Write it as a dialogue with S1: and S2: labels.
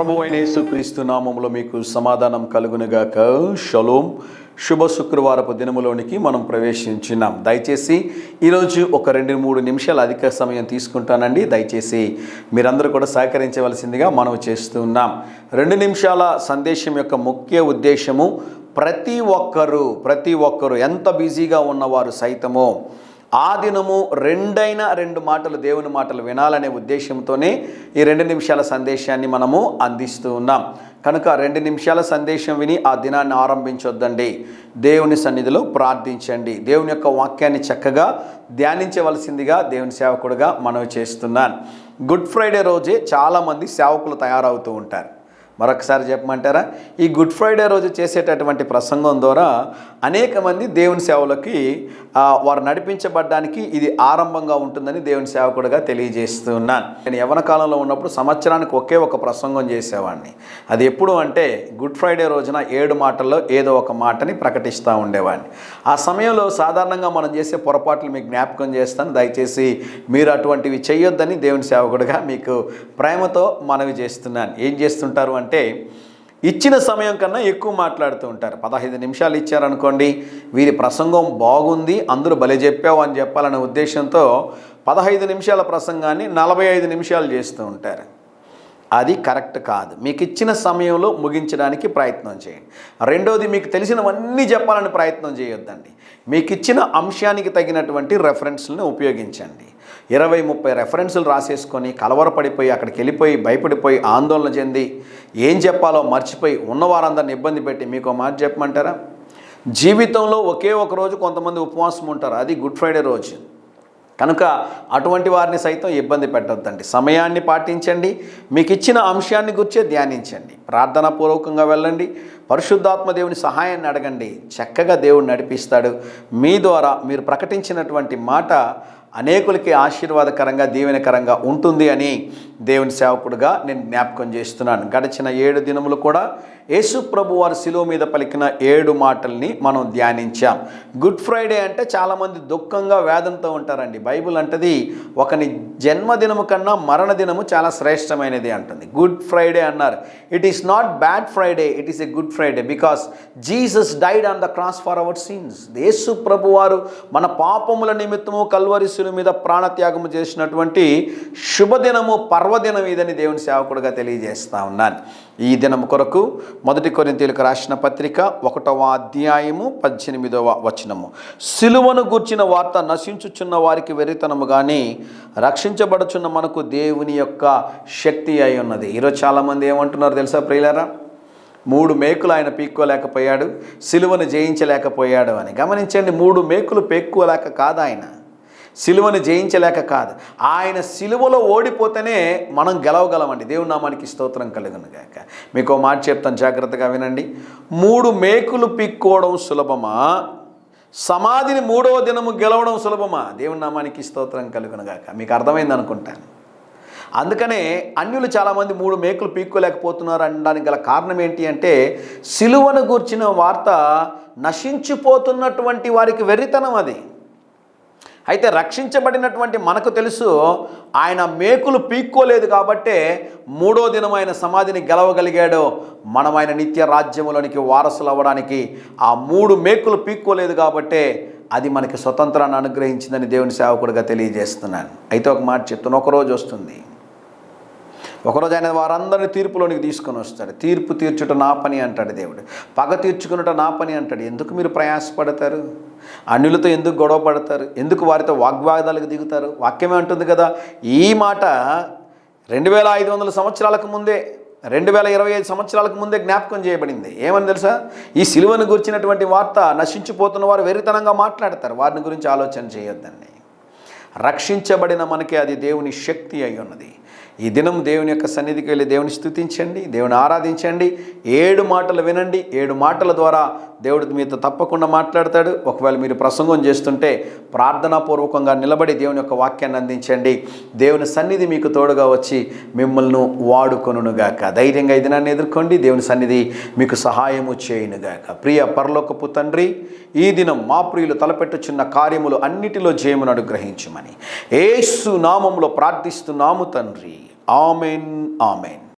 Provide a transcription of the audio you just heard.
S1: ప్రభువైన యేసుక్రీస్తు నామములో మీకు సమాధానం కలుగునుగాక. షలోం. శుభ శుక్రవారపు దినములోనికి మనం ప్రవేశించినాం. దయచేసి ఈరోజు ఒక 2-3 నిమిషాలు అధిక సమయం తీసుకుంటానండి. దయచేసి మీరందరూ కూడా సహకరించవలసిందిగా మనం చేస్తున్నాం. 2 నిమిషాల సందేశం యొక్క ముఖ్య ఉద్దేశము, ప్రతి ఒక్కరు ఎంత బిజీగా ఉన్నవారు సైతము ఆ దినము 2 మాటలు దేవుని మాటలు వినాలనే ఉద్దేశంతోనే ఈ 2 నిమిషాల సందేశాన్ని మనము అందిస్తూ ఉన్నాం. కనుక 2 నిమిషాల సందేశం విని ఆ దినాన్ని ఆరంభించొద్దండి. దేవుని సన్నిధిలో ప్రార్థించండి. దేవుని యొక్క వాక్యాన్ని చక్కగా ధ్యానించవలసిందిగా దేవుని సేవకుడుగా మనవి చేస్తున్నాను. గుడ్ ఫ్రైడే రోజే చాలామంది సేవకులు తయారవుతూ ఉంటారు. మరొకసారి చెప్పమంటారా? ఈ గుడ్ ఫ్రైడే రోజు చేసేటటువంటి ప్రసంగం ద్వారా అనేక మంది దేవుని సేవలకి వారు నడిపించబడ్డానికి ఇది ఆరంభంగా ఉంటుందని దేవుని సేవకుడిగా తెలియజేస్తున్నాను. నేను యవ్వన కాలంలో ఉన్నప్పుడు సంవత్సరానికి ఒకే ఒక ప్రసంగం చేసేవాడిని. అది ఎప్పుడు అంటే గుడ్ ఫ్రైడే రోజున 7 మాటల్లో ఏదో ఒక మాటని ప్రకటిస్తూ ఉండేవాడిని. ఆ సమయంలో సాధారణంగా మనం చేసే పొరపాట్లు మీకు జ్ఞాపకం చేస్తాను. దయచేసి మీరు అటువంటివి చేయొద్దని దేవుని సేవకుడిగా మీకు ప్రేమతో మనవి చేస్తున్నాను. ఏం చేస్తుంటారు అంటే ఇచ్చిన సమయం కన్నా ఎక్కువ మాట్లాడుతూ ఉంటారు. 15 నిమిషాలు ఇచ్చారనుకోండి, వీరి ప్రసంగం బాగుంది, అందరూ భలే చెప్పావు అని చెప్పాలనే ఉద్దేశంతో 15 నిమిషాల ప్రసంగాన్ని 45 నిమిషాలు చేస్తూ ఉంటారు. అది కరెక్ట్ కాదు. మీకు ఇచ్చిన సమయంలో ముగించడానికి ప్రయత్నం చేయండి. రెండోది, మీకు తెలిసినవన్నీ చెప్పాలని ప్రయత్నం చేయొద్దండి. మీకు ఇచ్చిన అంశానికి తగినటువంటి రెఫరెన్స్లను ఉపయోగించండి. 20-30 రెఫరెన్సులు రాసేసుకొని కలవరపడిపోయి అక్కడికి వెళ్ళిపోయి భయపడిపోయి ఆందోళన చెంది ఏం చెప్పాలో మర్చిపోయి ఉన్నవారందరిని ఇబ్బంది పెట్టి మీకు మాట చెప్పమంటారా? జీవితంలో ఒకే ఒక రోజు కొంతమంది ఉపవాసం ఉంటారు, అది గుడ్ ఫ్రైడే రోజు. కనుక అటువంటి వారిని సైతం ఇబ్బంది పెట్టొద్దండి. సమయాన్ని పాటించండి. మీకు ఇచ్చిన అంశాన్ని గురించే ధ్యానించండి. ప్రార్థనాపూర్వకంగా వెళ్ళండి. పరిశుద్ధాత్మ దేవుని సహాయాన్ని అడగండి. చక్కగా దేవుడు నడిపిస్తాడు. మీ ద్వారా మీరు ప్రకటించినటువంటి మాట అనేకులకి ఆశీర్వాదకరంగా దీవెనకరంగా ఉంటుంది అని దేవుని సేవకుడుగా నేను జ్ఞాపకం చేస్తున్నాను. గడిచిన 7 దినములు కూడా యేసు ప్రభు వారు శిలువ మీద పలికిన 7 మాటల్ని మనం ధ్యానించాం. గుడ్ ఫ్రైడే అంటే చాలామంది దుఃఖంగా వేదనతో ఉంటారండి. బైబిల్ అంటది ఒకని జన్మదినము కన్నా మరణ దినము చాలా శ్రేష్టమైనది అంటుంది. గుడ్ ఫ్రైడే అన్నారు. It is not bad Friday, it is a good Friday because Jesus died on the cross for our sins. Yesu ప్రభు వారు మన పాపముల నిమిత్తము కల్వరి శిలువ మీద ప్రాణత్యాగము చేసినటువంటి శుభదినము, పర్వదినం ఇదని దేవుని సేవకుడుగా తెలియజేస్తా ఉన్నాను. ఈ దినం కొరకు 1 కొరింథీయులకు రాసిన పత్రిక 1వ అధ్యాయము 18వ వచనము, సిలువను గూర్చిన వార్త నశించుచున్న వారికి వెర్రితనము కానీ రక్షించబడుచున్న మనకు దేవుని యొక్క శక్తి అయి ఉన్నది. ఈరోజు చాలామంది ఏమంటున్నారు తెలుసా ప్రియులారా? 3 మేకులు ఆయన పీక్కోలేకపోయాడు, సిలువను జయించలేకపోయాడు అని. గమనించండి, 3 మేకులు పీక్కోలేక కాదు, ఆయన సిలువను జయించలేక కాదు. ఆయన సిలువలో ఓడిపోతేనే మనం గెలవగలమండి. దేవుని నామానికి స్తోత్రం కలుగును గాక. మీకు మాట చెప్తాను, జాగ్రత్తగా వినండి. 3 మేకులు పీక్కోవడం సులభమా, సమాధిని 3వ దినము గెలవడం సులభమా? దేవుని నామానికి స్తోత్రం కలుగును గాక. మీకు అర్థమైంది అనుకుంటాను. అందుకనే అన్యులు చాలామంది 3 మేకులు పీక్కోలేకపోతున్నారు అనడానికి గల కారణం ఏంటి అంటే, సిలువను గూర్చిన వార్త నశించిపోతున్నటువంటి వారికి వెర్రితనం అది. అయితే రక్షించబడినటువంటి మనకు తెలుసు ఆయన మేకులు పీక్కోలేదు కాబట్టే 3వ దినం ఆయన సమాధిని గెలవగలిగాడు. మనం ఆయన నిత్య రాజ్యములోనికి వారసులు అవ్వడానికి ఆ 3 మేకులు పీక్కోలేదు కాబట్టే అది మనకి స్వతంత్రాన్ని అనుగ్రహించిందని దేవుని సేవకుడిగా తెలియజేస్తున్నాను. అయితే ఒక మాట చెప్తాను, ఒకరోజు వస్తుంది, ఒకరోజు ఆయన వారందరినీ తీర్పులోనికి తీసుకొని వస్తాడు. తీర్పు తీర్చుట నా పని అంటాడు దేవుడు, పగ తీర్చుకున్నట నా పని అంటాడు. ఎందుకు మీరు ప్రయాసపడతారు? అన్యులతో ఎందుకు గొడవ పడతారు? ఎందుకు వారితో వాగ్వాదాలకు దిగుతారు? వాక్యమే అంటుంది కదా, ఈ మాట 2500 సంవత్సరాలకు ముందే, 2025 సంవత్సరాలకు ముందే జ్ఞాపకం చేయబడింది. ఏమని తెలుసా? ఈ సిలువను గురించినటువంటి వార్త నశించిపోతున్న వారు వెర్రితనంగా మాట్లాడతారు. వారిని గురించి ఆలోచన చేయొద్దండి. రక్షించబడిన మనకి అది దేవుని శక్తి అయి ఉన్నది. ఈ దినం దేవుని యొక్క సన్నిధికి వెళ్ళి దేవుని స్తుతించండి, దేవుని ఆరాధించండి. 7 మాటలు వినండి. 7 మాటల ద్వారా దేవుడు మీతో తప్పకుండా మాట్లాడతాడు. ఒకవేళ మీరు ప్రసంగం చేస్తుంటే ప్రార్థనాపూర్వకంగా నిలబడి దేవుని యొక్క వాక్యాన్ని అందించండి. దేవుని సన్నిధి మీకు తోడుగా వచ్చి మిమ్మల్ని వాడుకొనుగాక. ధైర్యంగా ఈ దినాన్ని ఎదుర్కోండి. దేవుని సన్నిధి మీకు సహాయము చేయునుగాక. ప్రియ పరలోకపు తండ్రి, ఈ దినం మా ప్రియులు తలపెట్టుచున్న కార్యములు అన్నిటిలో జయమును అనుగ్రహించమని యేసు నామములో ప్రార్థిస్తున్నాము తండ్రి. Amen, amen.